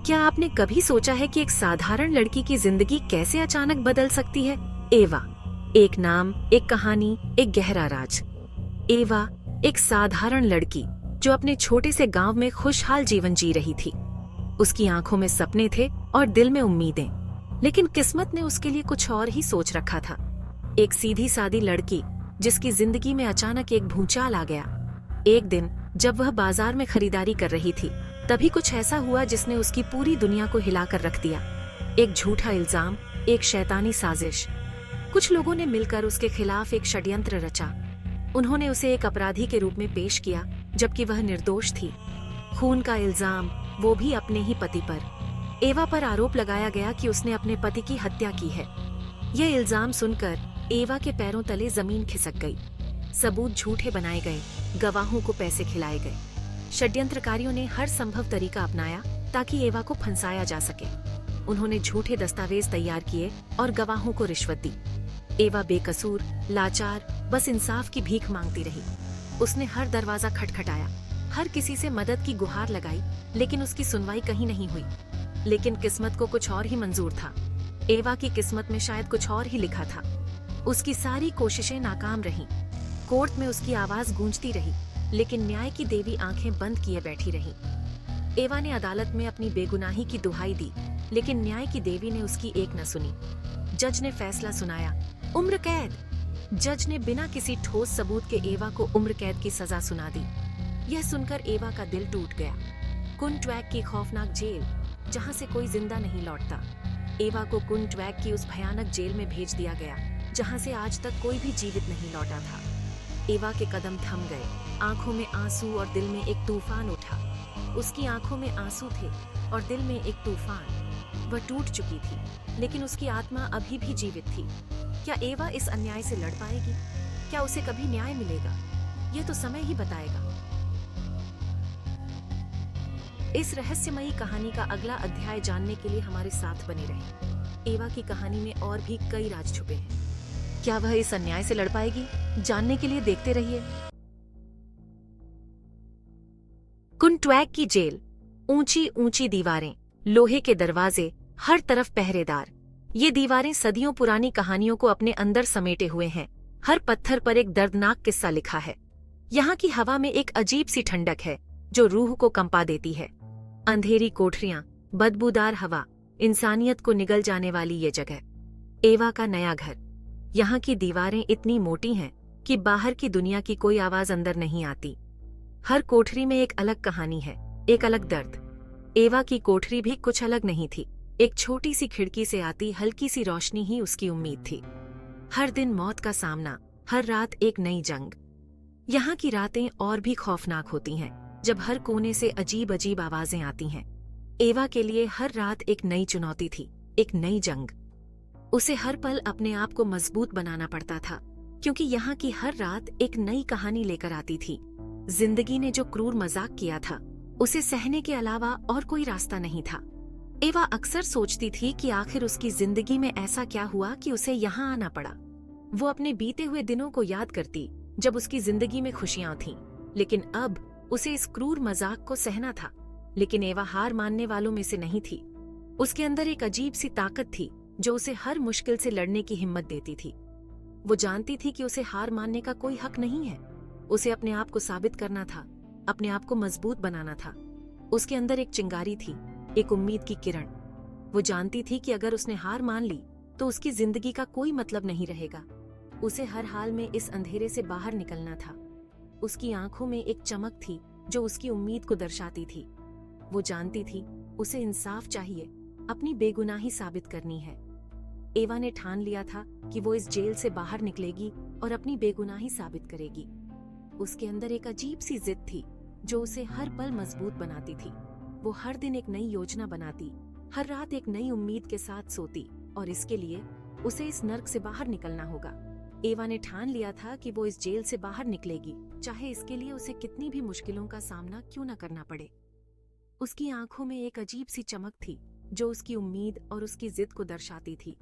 क्या आपने कभी सोचा है कि एक साधारण लड़की की जिंदगी कैसे अचानक बदल सकती है? एवा, एक नाम, एक कहानी, एक गहरा राज। एवा एक साधारण लड़की जो अपने छोटे से गांव में खुशहाल जीवन जी रही थी। उसकी आंखों में सपने थे और दिल में उम्मीदें, लेकिन किस्मत ने उसके लिए कुछ और ही सोच रखा था। एक सीधी सादी लड़की जिसकी जिंदगी में अचानक एक भूचाल आ गया। एक दिन जब वह बाजार में खरीदारी कर रही थी, तभी कुछ ऐसा हुआ जिसने उसकी पूरी दुनिया को हिलाकर रख दिया। एक झूठा इल्जाम, एक शैतानी साजिश। कुछ लोगों ने मिलकर उसके खिलाफ एक षड्यंत्र रचा। उन्होंने उसे एक अपराधी के रूप में पेश किया, जबकि वह निर्दोष थी। खून का इल्जाम, वो भी अपने ही पति पर। एवा पर आरोप लगाया गया कि उसने अपने पति की हत्या की है। यह इल्जाम सुनकर एवा के पैरों तले जमीन खिसक गई। सबूत झूठे बनाए गए, गवाहों को पैसे खिलाए गए। षड्यंत्रकारियों ने हर संभव तरीका अपनाया ताकि एवा को फंसाया जा सके। उन्होंने झूठे दस्तावेज तैयार किए और गवाहों को रिश्वत दी। एवा बेकसूर, लाचार, बस इंसाफ की भीख मांगती रही। उसने हर दरवाजा खटखटाया, हर किसी से मदद की गुहार लगाई, लेकिन उसकी सुनवाई कहीं नहीं हुई। लेकिन किस्मत को कुछ और ही मंजूर था। एवा की किस्मत में शायद कुछ और ही लिखा था। उसकी सारी कोशिशें नाकाम रहीं। कोर्ट में उसकी आवाज गूंजती रही, लेकिन न्याय की देवी आंखें बंद किए बैठी रही। एवा ने अदालत में अपनी बेगुनाही की दुहाई दी, लेकिन न्याय की देवी ने उसकी एक न सुनी। जज ने फैसला सुनाया, उम्र कैद। जज ने बिना किसी ठोस सबूत के एवा को उम्र कैद की सजा सुना दी। यह सुनकर एवा का दिल टूट गया। कुंटवैक की खौफनाक जेल, जहां से कोई जिंदा नहीं लौटता। एवा को कुंटवैक की उस भयानक जेल में भेज दिया गया, जहां से आज तक कोई भी जीवित नहीं लौटा था। एवा के कदम थम गए, आंखों में आंसू और दिल में एक तूफान उठा। उसकी आंखों में आंसू थे और दिल में एक तूफान। वह टूट चुकी थी, लेकिन उसकी आत्मा अभी भी जीवित थी। क्या एवा इस अन्याय से लड़ पाएगी? क्या उसे कभी न्याय मिलेगा? यह तो समय ही बताएगा। इस रहस्यमयी कहानी का अगला अध्याय जानने के लिए हमारे साथ बने रहें। एवा की कहानी में और भी कई राज छुपे हैं। क्या वह इस अन्याय से लड़ पाएगी? जानने के लिए देखते रहिए। कुंटवैक की जेल, ऊंची ऊंची दीवारें, लोहे के दरवाजे, हर तरफ पहरेदार। ये दीवारें सदियों पुरानी कहानियों को अपने अंदर समेटे हुए हैं। हर पत्थर पर एक दर्दनाक किस्सा लिखा है। यहाँ की हवा में एक अजीब सी ठंडक है जो रूह को कंपा देती है। अंधेरी कोठरियां, बदबूदार हवा, इंसानियत को निगल जाने वाली ये जगह। एवा का नया घर। यहाँ की दीवारें इतनी मोटी हैं कि बाहर की दुनिया की कोई आवाज अंदर नहीं आती। हर कोठरी में एक अलग कहानी है, एक अलग दर्द। एवा की कोठरी भी कुछ अलग नहीं थी। एक छोटी सी खिड़की से आती हल्की सी रोशनी ही उसकी उम्मीद थी। हर दिन मौत का सामना, हर रात एक नई जंग। यहाँ की रातें और भी खौफनाक होती हैं, जब हर कोने से अजीब अजीब आवाजें आती हैं। एवा के लिए हर रात एक नई चुनौती थी, एक नई जंग। उसे हर पल अपने आप को मजबूत बनाना पड़ता था, क्योंकि यहाँ की हर रात एक नई कहानी लेकर आती थी। जिंदगी ने जो क्रूर मजाक किया था, उसे सहने के अलावा और कोई रास्ता नहीं था। एवा अक्सर सोचती थी कि आखिर उसकी जिंदगी में ऐसा क्या हुआ कि उसे यहाँ आना पड़ा। वो अपने बीते हुए दिनों को याद करती, जब उसकी जिंदगी में खुशियां थीं, लेकिन अब उसे इस क्रूर मजाक को सहना था। लेकिन एवा हार मानने वालों में से नहीं थी। उसके अंदर एक अजीब सी ताकत थी जो उसे हर मुश्किल से लड़ने की हिम्मत देती थी। वो जानती थी कि उसे हार मानने का कोई हक नहीं है। उसे अपने आप को साबित करना था, अपने आप को मजबूत बनाना था। उसके अंदर एक चिंगारी थी, एक उम्मीद की किरण। वो जानती थी कि अगर उसने हार मान ली तो उसकी जिंदगी का कोई मतलब नहीं रहेगा। उसे हर हाल में इस अंधेरे से बाहर निकलना था। उसकी आंखों में एक चमक थी जो उसकी उम्मीद को दर्शाती थी। वो जानती थी उसे इंसाफ चाहिए, अपनी बेगुनाही साबित करनी है। एवा ने ठान लिया था कि वो इस जेल से बाहर निकलेगी और अपनी बेगुनाही साबित करेगी। उसके अंदर एक अजीब सी जिद थी जो उसे हर पल मजबूत बनाती थी। वो हर दिन एक नई योजना बनाती, हर रात एक नई उम्मीद के साथ सोती, और इसके लिए उसे इस नर्क से बाहर निकलना होगा। एवा ने ठान लिया था कि वो इस जेल से बाहर निकलेगी, चाहे इसके लिए उसे कितनी भी मुश्किलों का सामना क्यों न करना पड़े। उसकी आंखों में एक अजीब सी चमक थी जो उसकी उम्मीद और उसकी जिद को दर्शाती थी।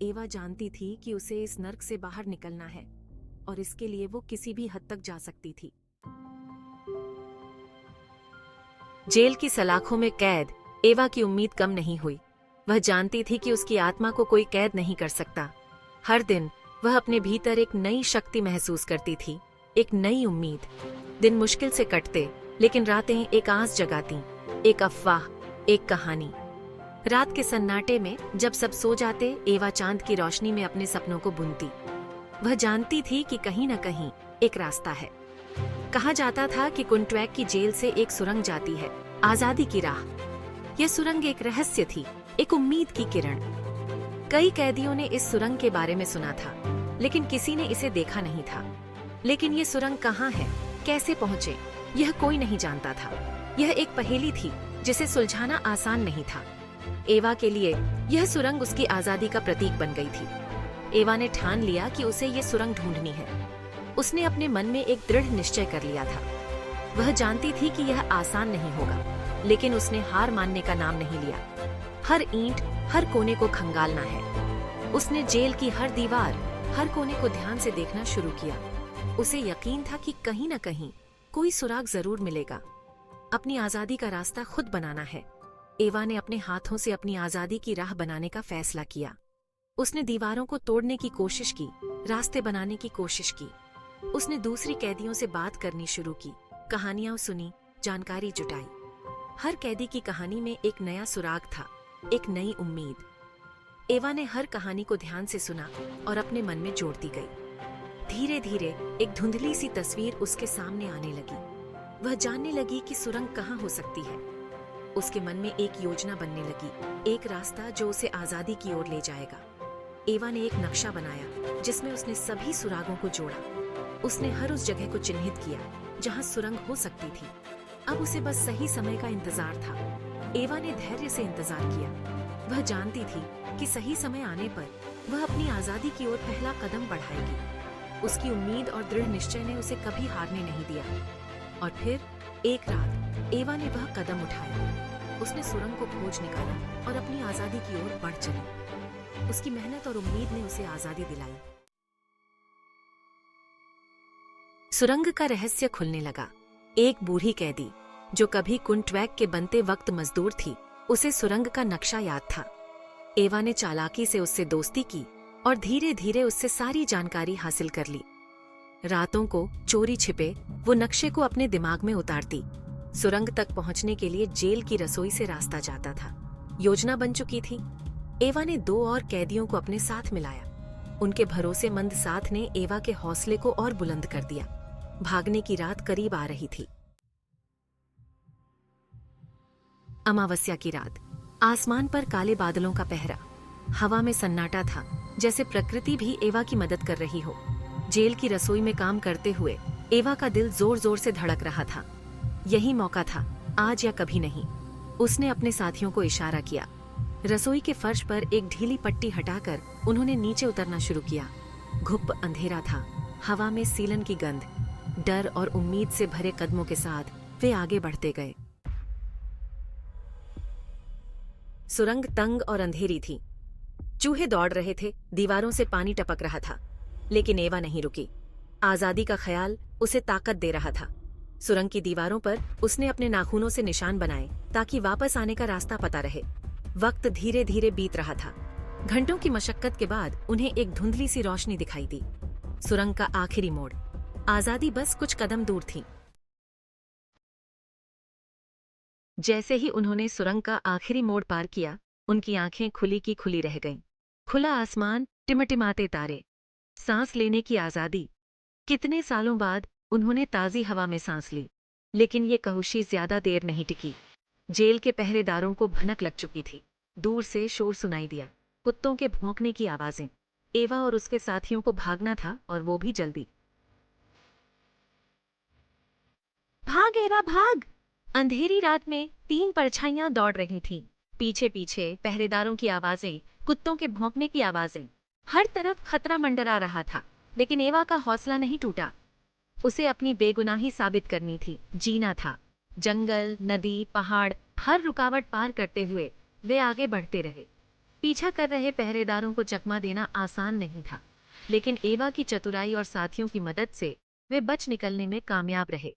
एवा जानती थी कि उसे इस नर्क से बाहर निकलना है, और इसके लिए वो किसी भी हद तक जा सकती थी। जेल की सलाखों में कैद एवा की उम्मीद कम नहीं हुई। वह जानती थी कि उसकी आत्मा को कोई कैद नहीं कर सकता। हर दिन वह अपने भीतर एक नई शक्ति महसूस करती थी, एक नई उम्मीद। दिन मुश्किल से कटते, लेकिन रातें एक आस जगाती, एक अफवाह, एक कहानी। रात के सन्नाटे में जब सब सो जाते, एवा चांद की रोशनी में अपने सपनों को बुनती। वह जानती थी कि कहीं न कहीं एक रास्ता है। कहा जाता था कि कुंट्वैक की जेल से एक सुरंग जाती है, आजादी की राह। यह सुरंग एक रहस्य थी, एक उम्मीद की किरण। कई कैदियों ने इस सुरंग के बारे में सुना था, लेकिन किसी ने इसे देखा नहीं था। लेकिन ये सुरंग कहाँ है, कैसे पहुंचे, यह कोई नहीं जानता था। यह एक पहेली थी जिसे सुलझाना आसान नहीं था। एवा के लिए यह सुरंग उसकी आजादी का प्रतीक बन गई थी। एवा ने ठान लिया कि उसे ये सुरंग ढूंढनी है। उसने अपने मन में एक दृढ़ निश्चय कर लिया था। वह जानती थी कि यह आसान नहीं होगा, लेकिन उसने हार मानने का नाम नहीं लिया। हर ईंट, हर कोने को खंगालना है। उसने जेल की हर दीवार, हर कोने को ध्यान से देखना शुरू किया। उसे यकीन था कि कहीं न कहीं कोई सुराग जरूर मिलेगा। अपनी आजादी का रास्ता खुद बनाना है। एवा ने अपने हाथों से अपनी आजादी की राह बनाने का फैसला किया। उसने दीवारों को तोड़ने की कोशिश की, रास्ते बनाने की कोशिश की। उसने दूसरी कैदियों से बात करनी शुरू की, कहानियां सुनी, जानकारी जुटाई। हर कैदी की कहानी में एक नया सुराग था, एक नई उम्मीद। एवा ने हर कहानी को ध्यान से सुना और अपने मन में जोड़ती गई। धीरे धीरे एक धुंधली सी तस्वीर उसके सामने आने लगी। वह जानने लगी कि सुरंग कहाँ हो सकती है। उसके मन में एक योजना बनने लगी, एक रास्ता जो उसे आजादी की ओर ले जाएगा। एवा ने एक नक्शा बनाया जिसमें उसने सभी सुरागों को जोड़ा। उसने हर उस जगह को चिन्हित किया जहां सुरंग हो सकती थी। अब उसे बस सही समय का इंतजार था। एवा ने धैर्य से इंतजार किया। वह जानती थी कि सही समय आने पर वह अपनी आजादी की ओर पहला कदम बढ़ाएगी। उसकी उम्मीद और दृढ़ निश्चय ने उसे कभी हारने नहीं दिया। और फिर एक रात एवा ने वह कदम उठाया। उसने सुरंग को खोज निकाला और अपनी आजादी की ओर बढ़ चली। उसकी मेहनत और उम्मीद ने उसे आजादी दिलाई। सुरंग का रहस्य खुलने लगा। एक बूढ़ी कैदी जो कभी कुंट्वैक के बनते वक्त मजदूर थी, उसे सुरंग का नक्शा याद था। एवा ने चालाकी से उससे दोस्ती की और धीरे धीरे उससे सारी जानकारी हासिल कर ली। रातों को चोरी छिपे वो नक्शे को अपने दिमाग में उतारती। सुरंग तक पहुंचने के लिए जेल की रसोई से रास्ता जाता था। योजना बन चुकी थी। एवा ने 2 और कैदियों को अपने साथ मिलाया। उनके भरोसेमंद साथ ने एवा के हौसले को और बुलंद कर दिया। भागने की रात करीब आ रही थी। अमावस्या की रात, आसमान पर काले बादलों का पहरा, हवा में सन्नाटा था, जैसे प्रकृति भी एवा की मदद कर रही हो। जेल की रसोई में काम करते हुए एवा का दिल जोर जोर से धड़क रहा था। यही मौका था, आज या कभी नहीं। उसने अपने साथियों को इशारा किया। रसोई के फर्श पर एक ढीली पट्टी हटाकर उन्होंने नीचे उतरना शुरू किया। घुप अंधेरा था, हवा में सीलन की गंध। डर और उम्मीद से भरे कदमों के साथ वे आगे बढ़ते गए। सुरंग तंग और अंधेरी थी। चूहे दौड़ रहे थे, दीवारों से पानी टपक रहा था, लेकिन एवा नहीं रुकी। आजादी का ख्याल उसे ताकत दे रहा था। सुरंग की दीवारों पर उसने अपने नाखूनों से निशान बनाए ताकि वापस आने का रास्ता पता रहे। वक्त धीरे धीरे बीत रहा था। घंटों की मशक्कत के बाद उन्हें एक धुंधली सी रोशनी दिखाई दी। सुरंग का आखिरी मोड़, आजादी बस कुछ कदम दूर थी। जैसे ही उन्होंने सुरंग का आखिरी मोड़ पार किया, उनकी आंखें खुली की खुली रह गईं। खुला आसमान, टिमटिमाते तारे, सांस लेने की आजादी। कितने सालों बाद उन्होंने ताजी हवा में सांस ली, लेकिन ये कहुशी ज्यादा देर नहीं टिकी। जेल के पहरेदारों को भनक लग चुकी थी। दूर से शोर सुनाई दिया, कुत्तों के भौंकने की आवाजें। एवा और उसके साथियों को भागना था, और वो भी जल्दी। भाग एवा भाग! अंधेरी रात में 3 परछाइयां दौड़ रही थीं। पीछे पीछे पहरेदारों की आवाजें, कुत्तों के भौंकने की आवाजें। हर तरफ खतरा मंडरा रहा था, लेकिन एवा का हौसला नहीं टूटा। उसे अपनी बेगुनाही साबित करनी थी, जीना था। जंगल, नदी, पहाड़, हर रुकावट पार करते हुए वे आगे बढ़ते रहे। पीछा कर रहे पहरेदारों को चकमा देना आसान नहीं था, लेकिन एवा की चतुराई और साथियों की मदद से वे बच निकलने में कामयाब रहे।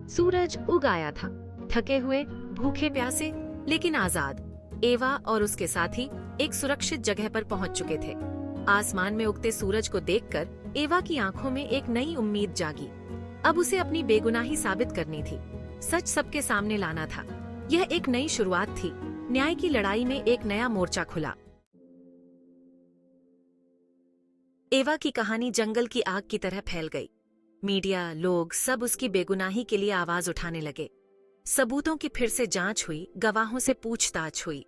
सूरज उग आया था। थके हुए, भूखे प्यासे, लेकिन आजाद। एवा और उसके साथी एक सुरक्षित जगह पर पहुंच चुके थे। आसमान में उगते सूरज को देखकर एवा की आंखों में एक नई उम्मीद जागी। अब उसे अपनी बेगुनाही साबित करनी थी, सच सबके सामने लाना था। यह एक नई शुरुआत थी। न्याय की लड़ाई में एक नया मोर्चा खुला। एवा की कहानी जंगल की आग की तरह फैल गई। मीडिया, लोग सब उसकी बेगुनाही के लिए आवाज उठाने लगे। सबूतों की फिर से जांच हुई, गवाहों से पूछताछ हुई।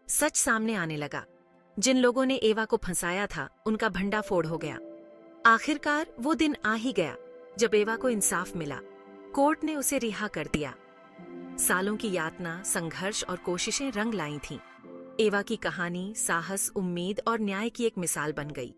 सच सामने आने लगा। जिन लोगों ने एवा को फंसाया था, उनका भंडाफोड़ हो गया। आखिरकार वो दिन आ ही गया जब एवा को इंसाफ मिला। कोर्ट ने उसे रिहा कर दिया। सालों की यातना, संघर्ष और कोशिशें रंग लाई थीं। एवा की कहानी साहस, उम्मीद और न्याय की एक मिसाल बन गई।